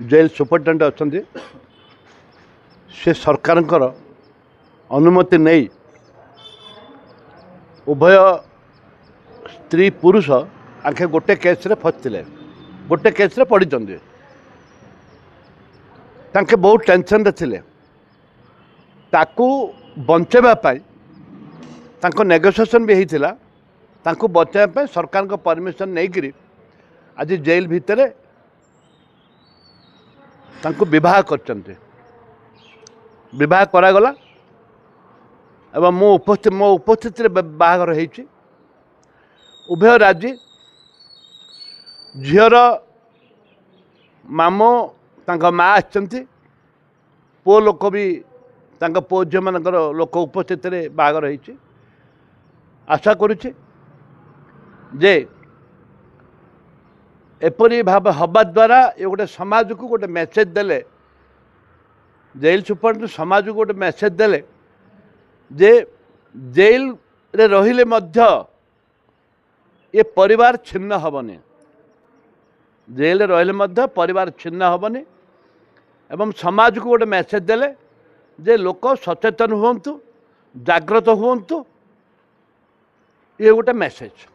Jail superintendent अच्छा से सरकार अनुमति नहीं उभय स्त्री पुरुष आखे गोटे केस रे फसते गोटे केस रे पड़ी तांके बहुत टेंशन रे थिले ताकू बंचेबा पाई तांको नेगोशिएशन भी होता तांको बचाइबा पाई सरकार को परमिशन नहीं करी आज जेल भितर तांको विवाह करचंते विवाह करागला एवं मो उपस्थित बाहागर होइछि उभय राजी झीर मामो तांका माँ आछंती पो लोक भी तांका पो झील मानकर लोक उपस्थित बाहागर होइछि आशा करुछि जे एपरी भाव हवा द्वारा ये गोटे समाज को गोटे मेसेज देले जेल सुपरिटेडेंट समाज को गोटे मेसेज देले जे जेल रे रहिले मध्य ये परिवार छिन्न हबनी जेल रहिले मध्य परिवार छिन्न हबनी एवं समाज को गोटे मेसेज देले जे लोक सचेतन हुंतु जागृत हुंतु ये गोटे मेसेज।